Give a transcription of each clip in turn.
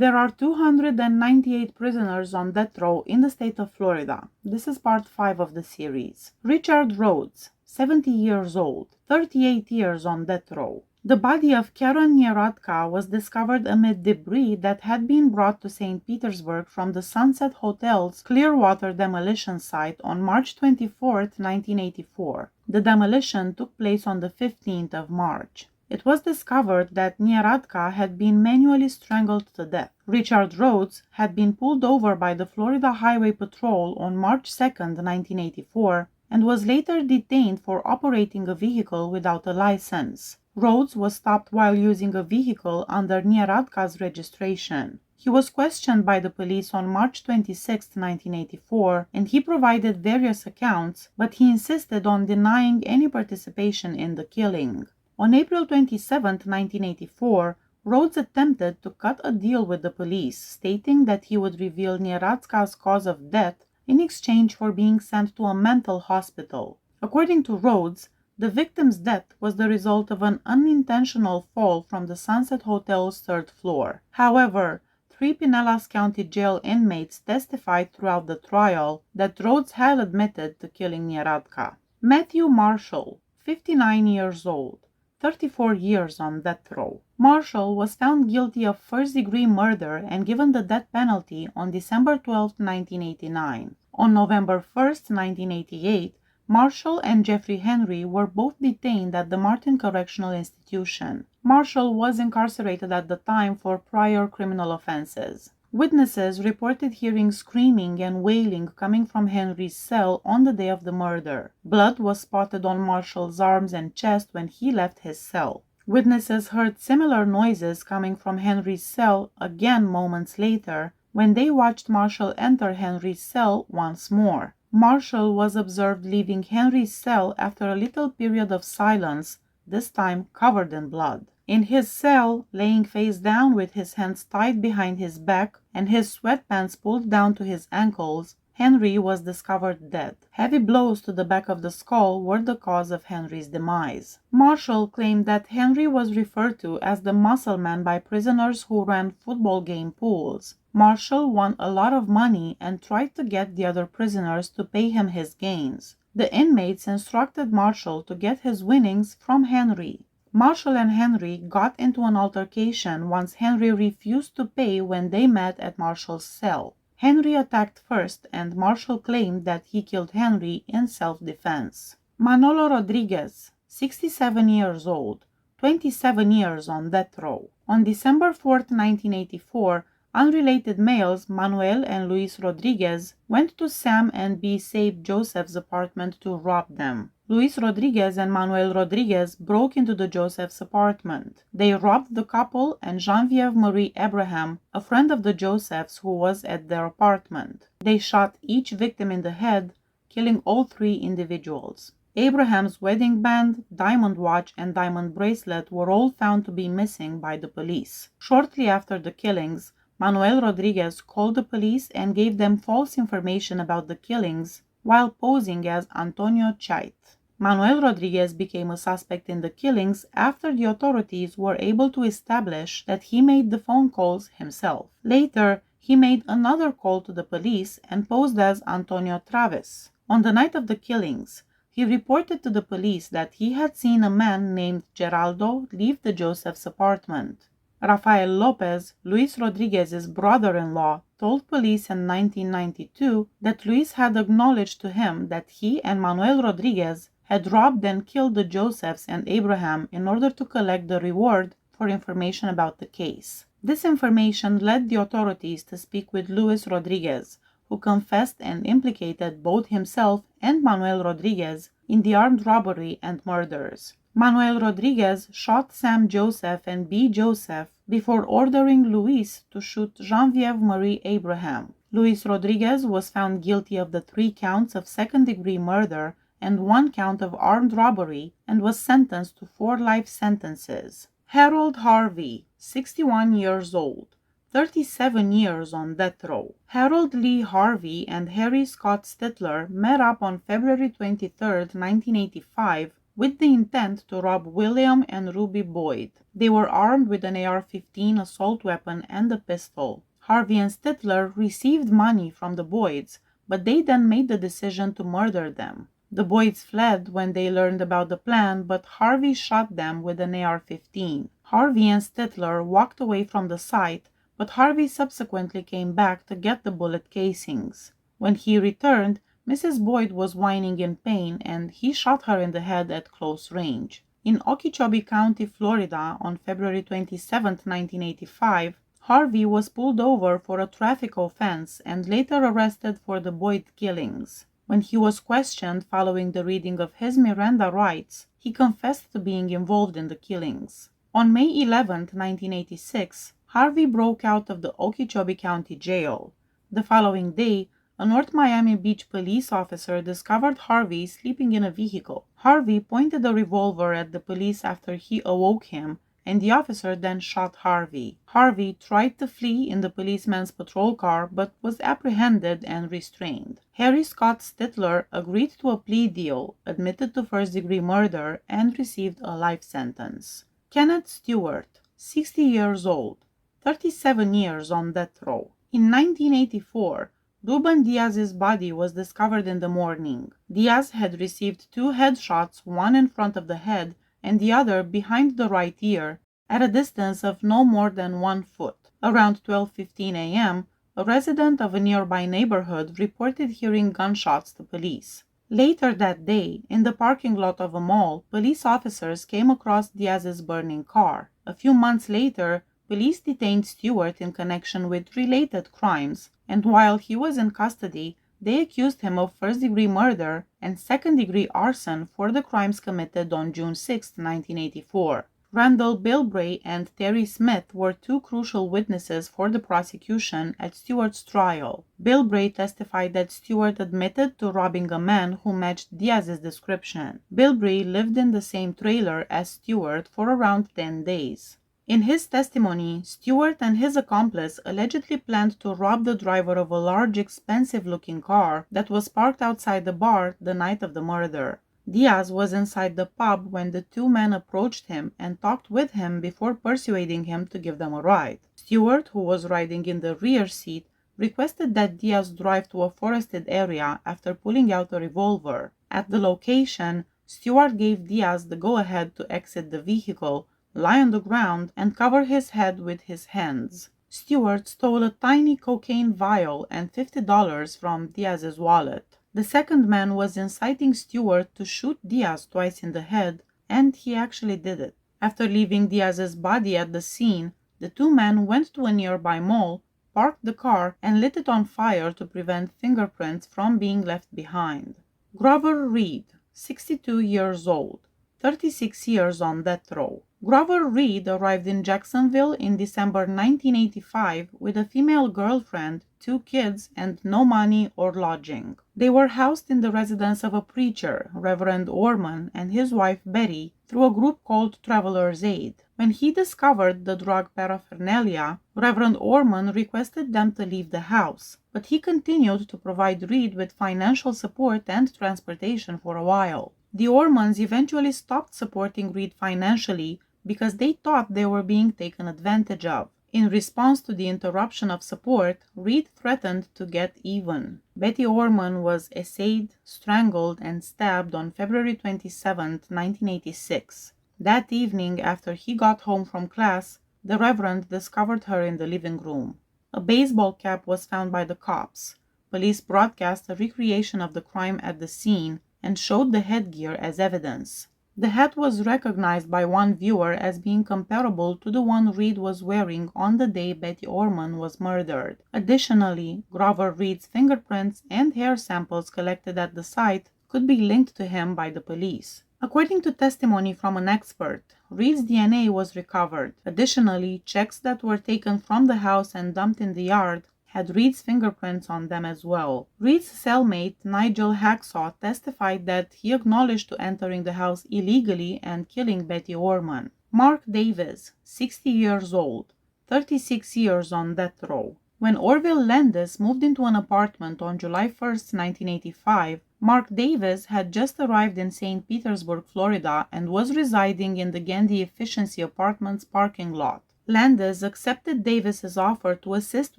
There are 298 prisoners on death row in the state of Florida. This is part 5 of the series. Richard Rhodes, 70 years old, 38 years on death row. The body of Karen Nieradka was discovered amid debris that had been brought to St. Petersburg from the Sunset Hotel's Clearwater demolition site on March 24, 1984. The demolition took place on the 15th of March. It was discovered that Nieradka had been manually strangled to death. Richard Rhodes had been pulled over by the Florida Highway Patrol on March 2, 1984, and was later detained for operating a vehicle without a license. Rhodes was stopped while using a vehicle under Nieradka's registration. He was questioned by the police on March 26, 1984, and he provided various accounts, but he insisted on denying any participation in the killing. On April 27, 1984, Rhodes attempted to cut a deal with the police, stating that he would reveal Nieradka's cause of death in exchange for being sent to a mental hospital. According to Rhodes, the victim's death was the result of an unintentional fall from the Sunset Hotel's 3rd floor. However, 3 Pinellas County Jail inmates testified throughout the trial that Rhodes had admitted to killing Nieradka. Matthew Marshall, 59 years old, 34 years on death row. Marshall was found guilty of first-degree murder and given the death penalty on December 12, 1989. On November 1, 1988, Marshall and Jeffrey Henry were both detained at the Martin Correctional Institution. Marshall was incarcerated at the time for prior criminal offenses. Witnesses reported hearing screaming and wailing coming from Henry's cell on the day of the murder. Blood was spotted on Marshall's arms and chest when he left his cell. Witnesses heard similar noises coming from Henry's cell again moments later when they watched Marshall enter Henry's cell once more. Marshall was observed leaving Henry's cell after a little period of silence, this time covered in blood. In his cell, laying face down with his hands tied behind his back and his sweatpants pulled down to his ankles, Henry was discovered dead. Heavy blows to the back of the skull were the cause of Henry's demise. Marshall claimed that Henry was referred to as the muscle man by prisoners who ran football game pools. Marshall won a lot of money and tried to get the other prisoners to pay him his gains. The inmates instructed Marshall to get his winnings from Henry. Marshall and Henry got into an altercation once Henry refused to pay when they met at Marshall's cell. Henry attacked first, and Marshall claimed that he killed Henry in self-defense. Manolo Rodriguez, 67 years old, 27 years on death row. On December 4, 1984, unrelated males Manuel and Luis Rodriguez went to Sam and B. Sabe Joseph's apartment to rob them. Luis Rodriguez and Manuel Rodriguez broke into the Josephs' apartment. They robbed the couple and Genevieve Marie Abraham, a friend of the Josephs who was at their apartment. They shot each victim in the head, killing all 3 individuals. Abraham's wedding band, diamond watch, and diamond bracelet were all found to be missing by the police. Shortly after the killings, Manuel Rodriguez called the police and gave them false information about the killings while posing as Antonio Chait. Manuel Rodriguez became a suspect in the killings after the authorities were able to establish that he made the phone calls himself. Later, he made another call to the police and posed as Antonio Travis. On the night of the killings, he reported to the police that he had seen a man named Geraldo leave the Josephs' apartment. Rafael Lopez, Luis Rodriguez's brother-in-law, told police in 1992 that Luis had acknowledged to him that he and Manuel Rodriguez had robbed and killed the Josephs and Abraham in order to collect the reward for information about the case. This information led the authorities to speak with Luis Rodriguez, who confessed and implicated both himself and Manuel Rodriguez in the armed robbery and murders. Manuel Rodriguez shot Sam Joseph and B. Joseph before ordering Luis to shoot Genevieve Marie Abraham. Luis Rodriguez was found guilty of the 3 counts of second-degree murder and 1 count of armed robbery and was sentenced to 4 life sentences. Harold Harvey, 61 years old, 37 years on death row. Harold Lee Harvey and Harry Scott Stittler met up on February 23, 1985, with the intent to rob William and Ruby Boyd. They were armed with an AR-15 assault weapon and a pistol. Harvey and Stittler received money from the Boyds, but they then made the decision to murder them. The Boyds fled when they learned about the plan, but Harvey shot them with an AR-15. Harvey and Stittler walked away from the site, but Harvey subsequently came back to get the bullet casings. When he returned, Mrs. Boyd was whining in pain, and he shot her in the head at close range. In Okeechobee County, Florida, on February 27, 1985, Harvey was pulled over for a traffic offense and later arrested for the Boyd killings. When he was questioned following the reading of his Miranda rights, he confessed to being involved in the killings. On May 11, 1986, Harvey broke out of the Okeechobee County Jail. The following day, a North Miami Beach police officer discovered Harvey sleeping in a vehicle. Harvey pointed a revolver at the police after he awoke him, and the officer then shot Harvey. Harvey tried to flee in the policeman's patrol car but was apprehended and restrained. Harry Scott Stittler agreed to a plea deal, admitted to first-degree murder, and received a life sentence. Kenneth Stewart, 60 years old, 37 years on death row. In 1984, Ruben Diaz's body was discovered in the morning. Diaz had received 2 headshots, one in front of the head and the other behind the right ear, at a distance of no more than 1 foot. Around 12:15 a.m., a resident of a nearby neighborhood reported hearing gunshots to police. Later that day, in the parking lot of a mall, police officers came across Diaz's burning car. A few months later, police detained Stewart in connection with related crimes, and while he was in custody, they accused him of first-degree murder and second-degree arson for the crimes committed on June 6, 1984. Randall Bilbray and Terry Smith were 2 crucial witnesses for the prosecution at Stewart's trial. Bilbray testified that Stewart admitted to robbing a man who matched Diaz's description. Bilbray lived in the same trailer as Stewart for around 10 days. In his testimony, Stewart and his accomplice allegedly planned to rob the driver of a large, expensive-looking car that was parked outside the bar the night of the murder. Diaz was inside the pub when the 2 men approached him and talked with him before persuading him to give them a ride. Stewart, who was riding in the rear seat, requested that Diaz drive to a forested area after pulling out a revolver. At the location, Stewart gave Diaz the go-ahead to exit the vehicle, lie on the ground, and cover his head with his hands. Stewart stole a tiny cocaine vial and $50 from Diaz's wallet. The second man was inciting Stewart to shoot Diaz twice in the head, and he actually did it. After leaving Diaz's body at the scene, the 2 men went to a nearby mall, parked the car, and lit it on fire to prevent fingerprints from being left behind. Grover Reed, 62 years old, 36 years on death row. Grover Reed arrived in Jacksonville in December 1985 with a female girlfriend, 2 kids, and no money or lodging. They were housed in the residence of a preacher, Reverend Orman, and his wife Betty, through a group called Traveler's Aid. When he discovered the drug paraphernalia, Reverend Orman requested them to leave the house, but he continued to provide Reed with financial support and transportation for a while. The Ormans eventually stopped supporting Reed financially because they thought they were being taken advantage of. In response to the interruption of support, Reed threatened to get even. Betty Orman was essayed, strangled, and stabbed on February 27, 1986. That evening, after he got home from class, the Reverend discovered her in the living room. A baseball cap was found by the cops. Police broadcast a recreation of the crime at the scene and showed the headgear as evidence. The hat was recognized by one viewer as being comparable to the one Reed was wearing on the day Betty Orman was murdered. Additionally, Grover Reed's fingerprints and hair samples collected at the site could be linked to him by the police. According to testimony from an expert, Reed's DNA was recovered. Additionally, checks that were taken from the house and dumped in the yard had Reed's fingerprints on them as well. Reed's cellmate, Nigel Hacksaw, testified that he acknowledged to entering the house illegally and killing Betty Orman. Mark Davis, 60 years old, 36 years on death row. When Orville Landis moved into an apartment on July 1st, 1985, Mark Davis had just arrived in St. Petersburg, Florida, and was residing in the Gandy Efficiency Apartments parking lot. Landis accepted Davis's offer to assist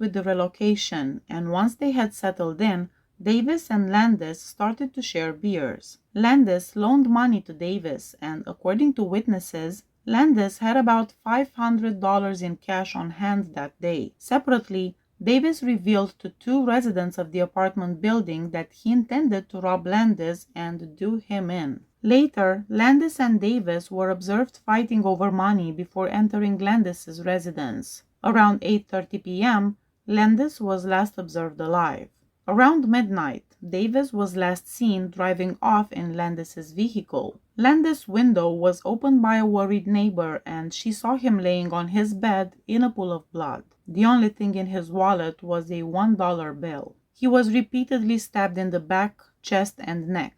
with the relocation, and once they had settled in, Davis and Landis started to share beers. Landis loaned money to Davis, and according to witnesses, Landis had about $500 in cash on hand that day. Separately, Davis revealed to two residents of the apartment building that he intended to rob Landis and do him in. Later, Landis and Davis were observed fighting over money before entering Landis's residence. Around 8:30 p.m., Landis was last observed alive. Around midnight, Davis was last seen driving off in Landis's vehicle. Landis' window was opened by a worried neighbor, and she saw him laying on his bed in a pool of blood. The only thing in his wallet was a $1 bill. He was repeatedly stabbed in the back, chest, and neck.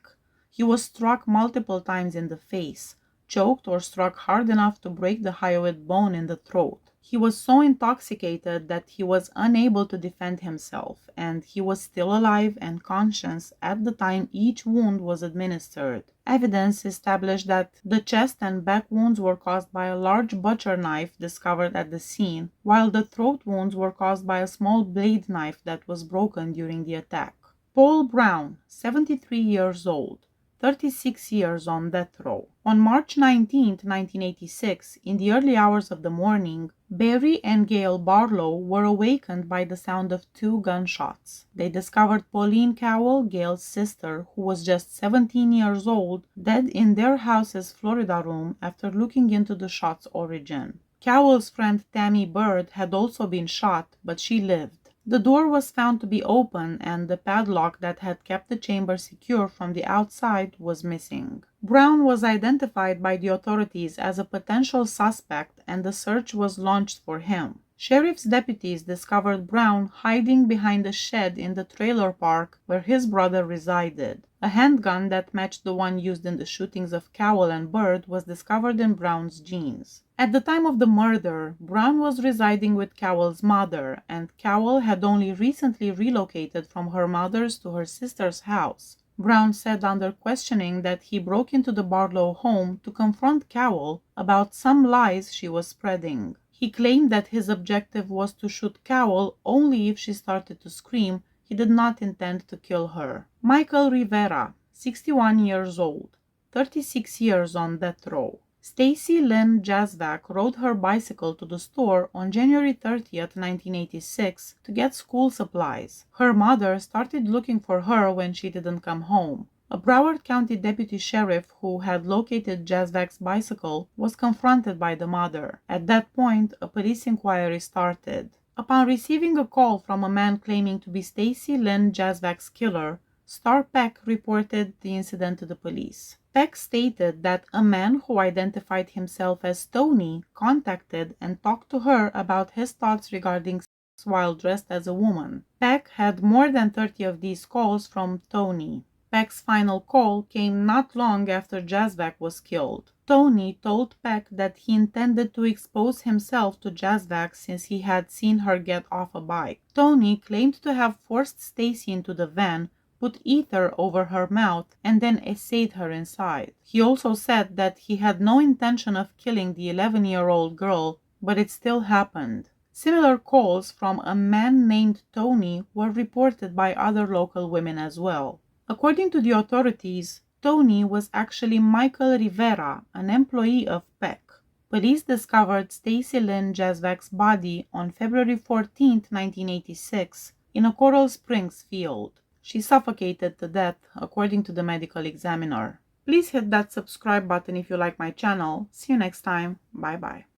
He was struck multiple times in the face, choked or struck hard enough to break the hyoid bone in the throat. He was so intoxicated that he was unable to defend himself, and he was still alive and conscious at the time each wound was administered. Evidence established that the chest and back wounds were caused by a large butcher knife discovered at the scene, while the throat wounds were caused by a small blade knife that was broken during the attack. Paul Brown, 73 years old, 36 years on death row. On March 19, 1986, in the early hours of the morning, Barry and Gail Barlow were awakened by the sound of two gunshots. They discovered Pauline Cowell, Gail's sister, who was just 17 years old, dead in their house's Florida room after looking into the shot's origin. Cowell's friend Tammy Bird had also been shot, but she lived. The door was found to be open, and the padlock that had kept the chamber secure from the outside was missing. Brown was identified by the authorities as a potential suspect, and the search was launched for him. Sheriff's deputies discovered Brown hiding behind a shed in the trailer park where his brother resided. A handgun that matched the one used in the shootings of Cowell and Bird was discovered in Brown's jeans. At the time of the murder, Brown was residing with Cowell's mother, and Cowell had only recently relocated from her mother's to her sister's house. Brown said under questioning that he broke into the Barlow home to confront Cowell about some lies she was spreading. He claimed that his objective was to shoot Cowell only if she started to scream. He did not intend to kill her. Michael Rivera, 61 years old, 36 years on death row. Stacy Lynn Jazvac rode her bicycle to the store on January 30th, 1986 to get school supplies. Her mother started looking for her when she didn't come home. A Broward County deputy sheriff who had located Jazvac's bicycle was confronted by the mother. At that point, a police inquiry started. Upon receiving a call from a man claiming to be Stacy Lynn Jazvac's killer, Star Peck reported the incident to the police. Peck stated that a man who identified himself as Tony contacted and talked to her about his thoughts regarding sex while dressed as a woman. Peck had more than 30 of these calls from Tony. Peck's final call came not long after Jazvac was killed. Tony told Peck that he intended to expose himself to Jazvac since he had seen her get off a bike. Tony claimed to have forced Stacy into the van, put ether over her mouth, and then essayed her inside. He also said that he had no intention of killing the 11-year-old girl, but it still happened. Similar calls from a man named Tony were reported by other local women as well. According to the authorities, Tony was actually Michael Rivera, an employee of Peck. Police discovered Stacy Lynn Jazvac's body on February 14, 1986, in a Coral Springs field. She suffocated to death, according to the medical examiner. Please hit that subscribe button if you like my channel. See you next time. Bye bye.